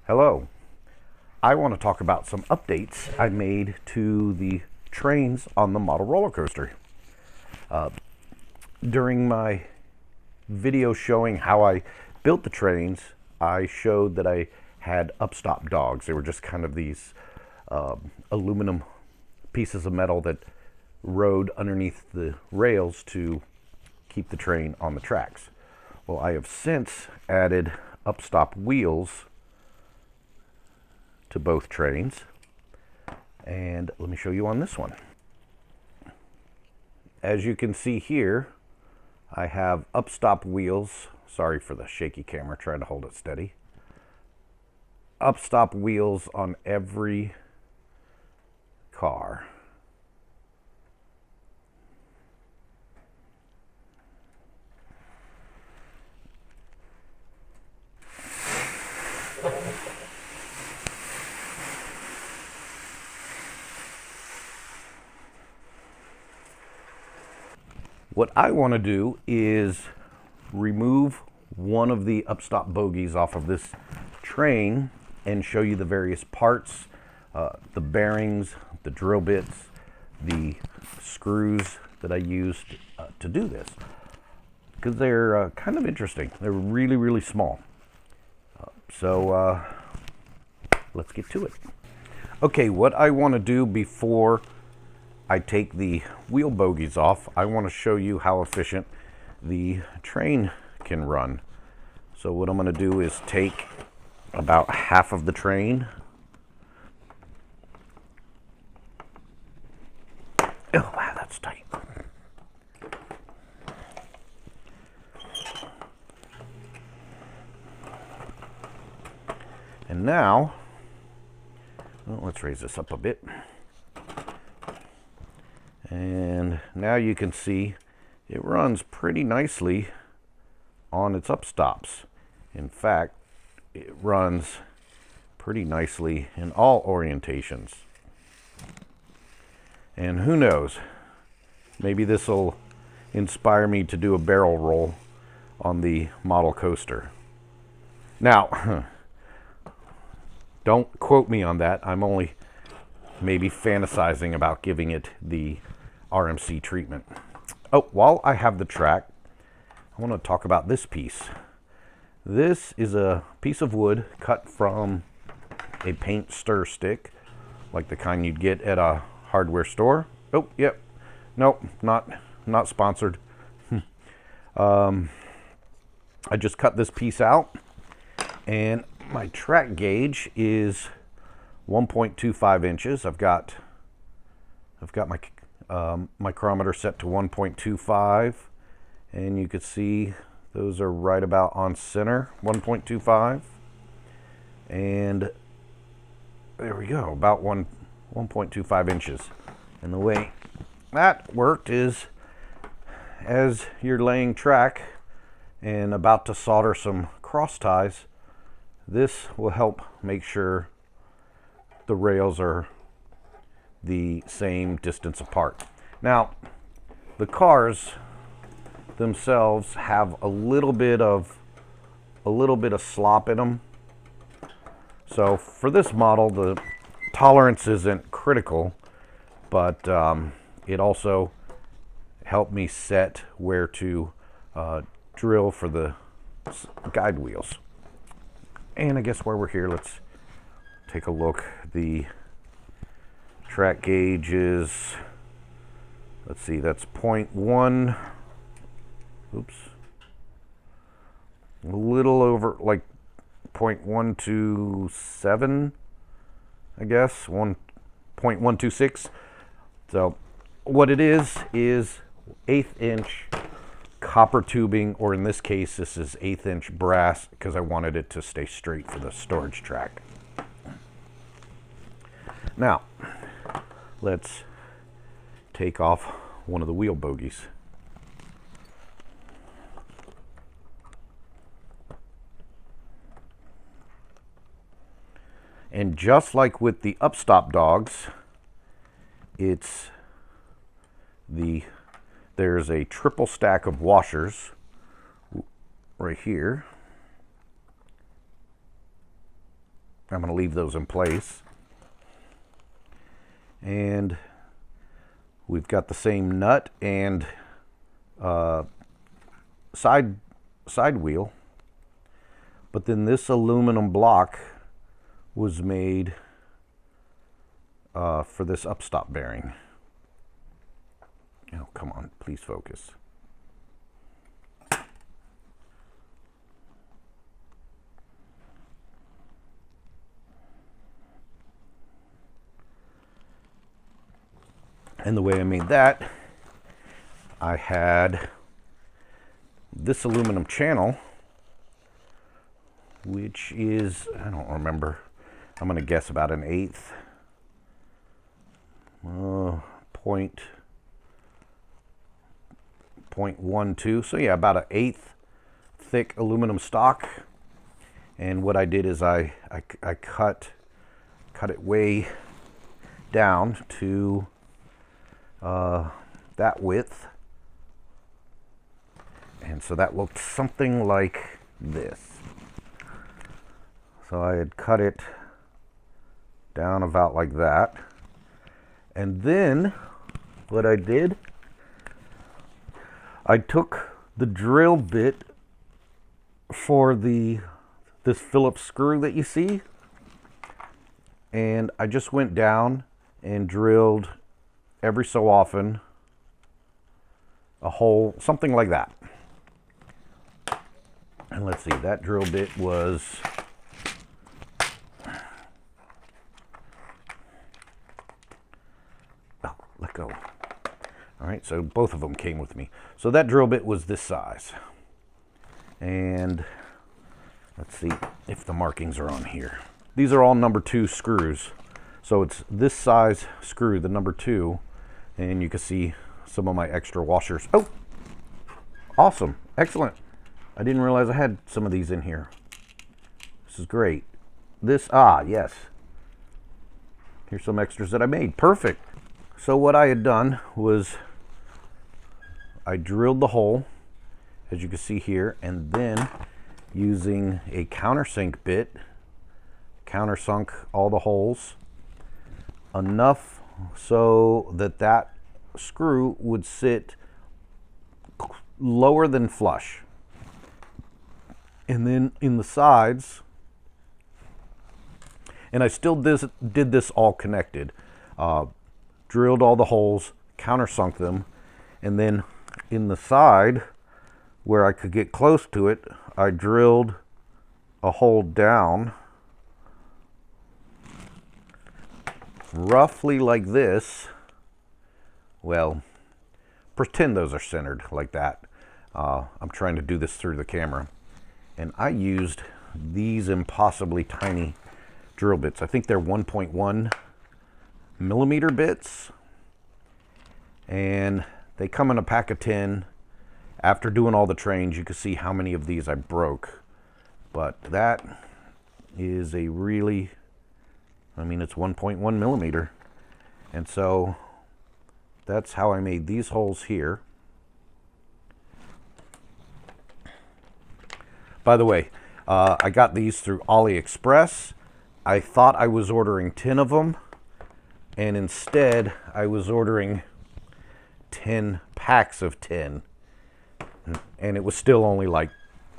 Hello. I want to talk about some updates I made to the trains on the model roller coaster. During my video showing how I built the trains, I showed that I had upstop dogs. They were just kind of these aluminum pieces of metal that rode underneath the rails to keep the train on the tracks. Well, I have since added upstop wheels to both trains, and let me show you on this one. As you can see here, I have upstop wheels. Sorry for the shaky camera, trying to hold it steady. Upstop wheels on every car. What I want to do is remove one of the upstop bogies off of this train and show you the various parts, the bearings, the drill bits, the screws that I used to do this, because they're kind of interesting. They're really, really small. So let's get to it. Okay, what I want to do before I take the wheel bogies off, I want to show you how efficient the train can run. So what I'm going to do is take about half of the train. Oh, wow, that's tight. And now, well, let's raise this up a bit. And now you can see it runs pretty nicely on its upstops. In fact, it runs pretty nicely in all orientations. And who knows, maybe this will inspire me to do a barrel roll on the model coaster. Now, don't quote me on that. I'm only maybe fantasizing about giving it the RMC treatment. Oh, while I have the track, I want to talk about this piece. This is a piece of wood cut from a paint stir stick, like the kind you'd get at a hardware store. Oh, yep. Nope, not sponsored. I just cut this piece out, and my track gauge is 1.25 inches. I've got my micrometer set to 1.25, and you can see those are right about on center, 1.25, and there we go, about 1.25 inches. And the way that worked is, as you're laying track and about to solder some cross ties, this will help make sure the rails are the same distance apart. Now, the cars themselves have a little bit of slop in them. So for this model, the tolerance isn't critical, but it also helped me set where to drill for the guide wheels. And I guess while we're here, let's take a look. The track gauge is, let's see, that's 0.1, oops, a little over, like 0.127, I guess, 1.126. So what it is 1/8 inch copper tubing, or in this case, this is 1/8 inch brass, because I wanted it to stay straight for the storage track. Now, let's take off one of the wheel bogies. And just like with the upstop dogs, there's a triple stack of washers right here. I'm going to leave those in place. And we've got the same nut and side wheel, but then this aluminum block was made for this upstop bearing. Oh, come on, please focus. And the way I made that, I had this aluminum channel, which is, I don't remember, I'm going to guess about an 1/8 .12. So yeah, about an 1/8 thick aluminum stock. And what I did is I cut it way down to that width. And so that looked something like this. So I had cut it down about like that. And then what I did, I took the drill bit for this Phillips screw that you see, and I just went down and drilled every so often a hole, something like that. And let's see, that drill bit was, oh, let go. All right, so both of them came with me. So that drill bit was this size. And let's see if the markings are on here. These are all number 2 screws. So it's this size screw, the number 2, and you can see some of my extra washers. Oh, awesome, excellent. I didn't realize I had some of these in here. This is great. This, yes. Here's some extras that I made, perfect. So what I had done was I drilled the hole, as you can see here, and then using a countersink bit, countersunk all the holes enough so that that screw would sit lower than flush. And then in the sides, and I still did this all connected, drilled all the holes, countersunk them, and then in the side where I could get close to it, I drilled a hole down roughly like this. Well, pretend those are centered like that. I'm trying to do this through the camera. And I used these impossibly tiny drill bits. I think they're 1.1 millimeter bits. And they come in a pack of 10. After doing all the trains, you can see how many of these I broke. But that is a really, I mean, it's 1.1 millimeter. And so that's how I made these holes here. By the way, I got these through AliExpress. I thought I was ordering 10 of them, and instead I was ordering 10 packs of 10. And it was still only like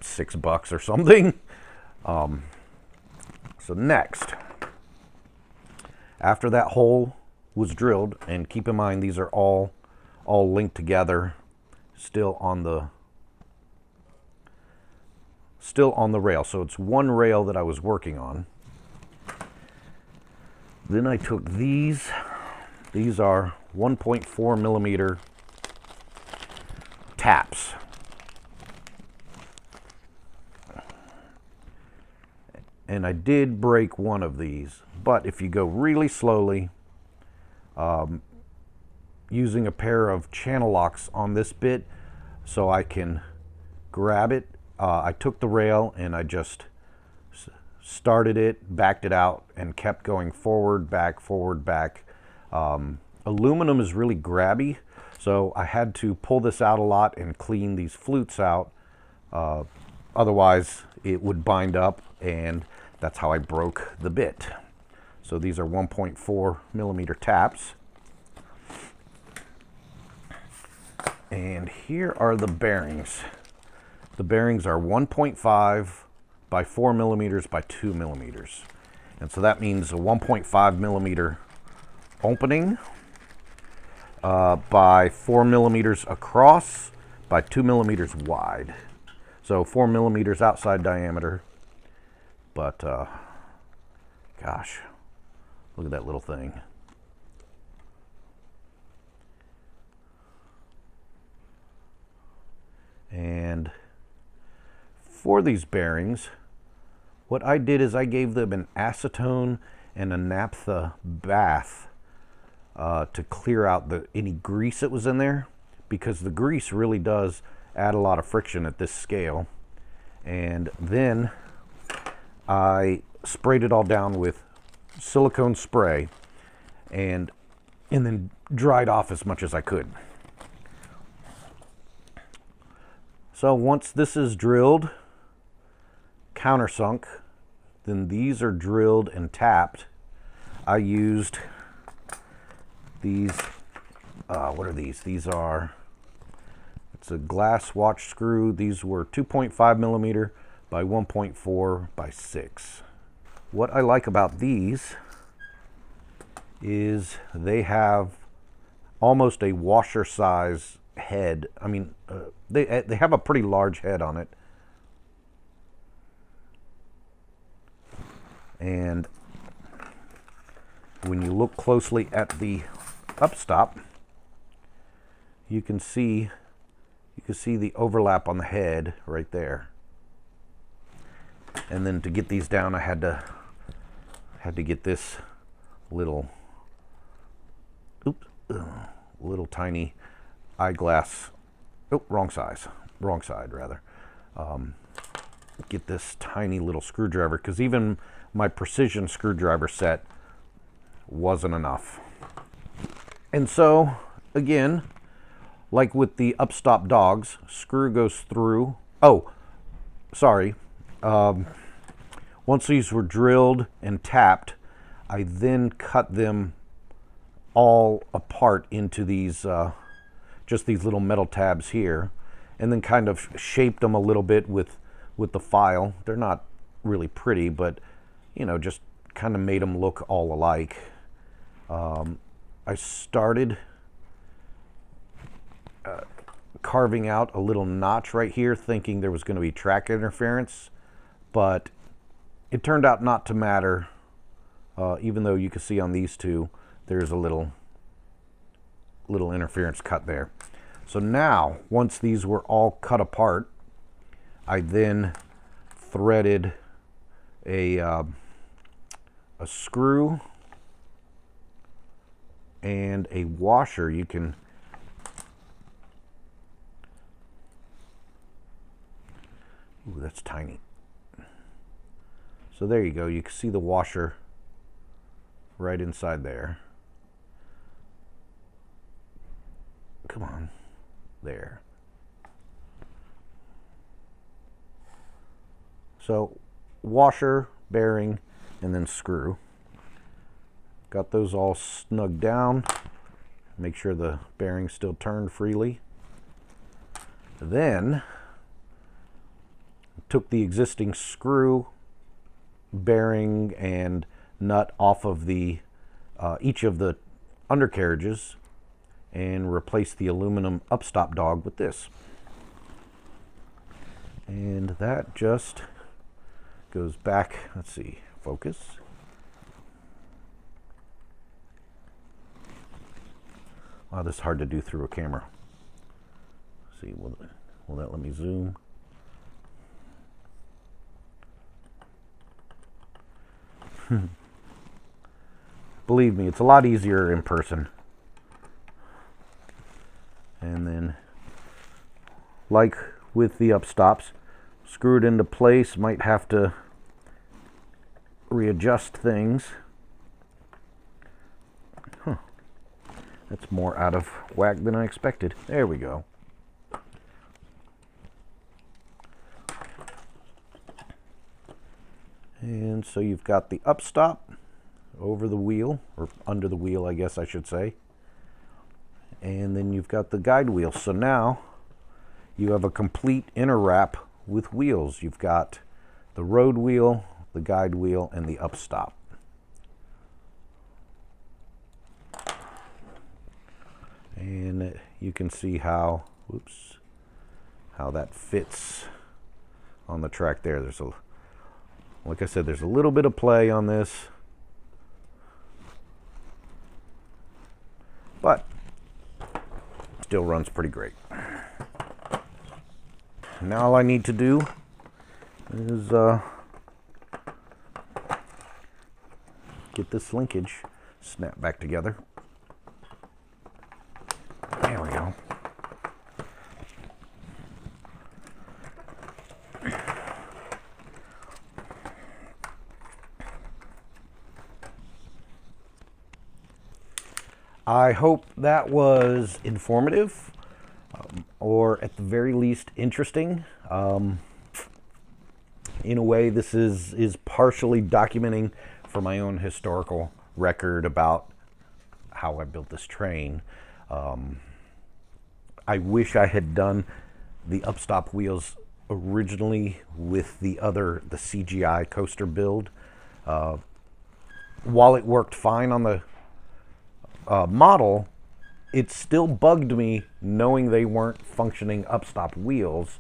$6 or something. So next, after that hole was drilled, and keep in mind these are all linked together, still on the rail. So it's one rail that I was working on. Then I took these. These are 1.4 millimeter taps. And I did break one of these, but if you go really slowly, using a pair of channel locks on this bit so I can grab it, I took the rail and I just started it, backed it out, and kept going forward, back, forward, back. Aluminum is really grabby, so I had to pull this out a lot and clean these flutes out. Otherwise, it would bind up, and That's how I broke the bit. So these are 1.4 millimeter taps. And here are the bearings. The bearings are 1.5 by 4 millimeters by 2 millimeters. And so that means a 1.5 millimeter opening by 4 millimeters across by 2 millimeters wide. So 4 millimeters outside diameter. But gosh, look at that little thing. And for these bearings, what I did is I gave them an acetone and a naphtha bath to clear out any grease that was in there, because the grease really does add a lot of friction at this scale. And then I sprayed it all down with silicone spray and then dried off as much as I could. So once this is drilled, countersunk, then these are drilled and tapped. I used these, what are these? It's a glass watch screw. These were 2.5 millimeter by 1.4 by 6. What I like about these is they have almost a washer size head. I mean, they have a pretty large head on it. And when you look closely at the upstop, you can see the overlap on the head right there. And then to get these down, I had to get this little tiny eyeglass. Oh, wrong side rather. Get this tiny little screwdriver, because even my precision screwdriver set wasn't enough. And so again, like with the upstop dogs, screw goes through. Oh, sorry. Once these were drilled and tapped, I then cut them all apart into these just these little metal tabs here, and then kind of shaped them a little bit with the file. They're not really pretty, but you know, just kind of made them look all alike. I started carving out a little notch right here, thinking there was going to be track interference, but it turned out not to matter, even though you can see on these two there's a little interference cut there. So now, once these were all cut apart, I then threaded a screw and a washer. You can ooh, that's tiny. So there you go. You can see the washer right inside there. Come on. There. So washer, bearing, and then screw. Got those all snugged down. Make sure the bearings still turn freely. Then took the existing screw, bearing, and nut off of the each of the undercarriages and replaced the aluminum upstop dog with this. And that just goes back. Let's see, focus. Wow, this is hard to do through a camera. Let's see, will that let me zoom? Believe me, it's a lot easier in person. And then, like with the upstops, screw it into place. Might have to readjust things. That's more out of whack than I expected. There we go. And so you've got the upstop over the wheel, or under the wheel, I guess I should say. And then you've got the guide wheel. So now you have a complete inner wrap with wheels. You've got the road wheel, the guide wheel, and the upstop. And you can see how, whoops, how that fits on the track there. There's a, like I said, there's a little bit of play on this, but still runs pretty great. Now all I need to do is get this linkage snapped back together. There we go. I hope that was informative, or at the very least interesting. In a way, this is partially documenting for my own historical record about how I built this train. I wish I had done the upstop wheels originally with the CGI coaster build. While it worked fine on the model, it still bugged me knowing they weren't functioning upstop wheels.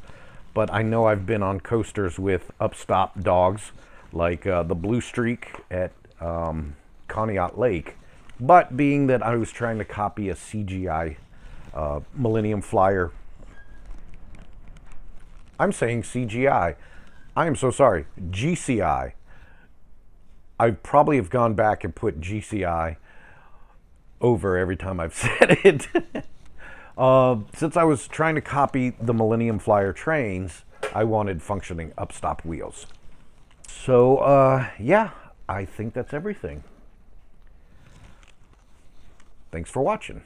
But I know I've been on coasters with upstop dogs, like the Blue Streak at Conneaut Lake. But being that I was trying to copy a CGI Millennium Flyer, I'm saying CGI. I am so sorry, GCI. I probably have gone back and put GCI over every time I've said it. Since I was trying to copy the Millennium Flyer trains, I wanted functioning upstop wheels. So, yeah, I think that's everything. Thanks for watching.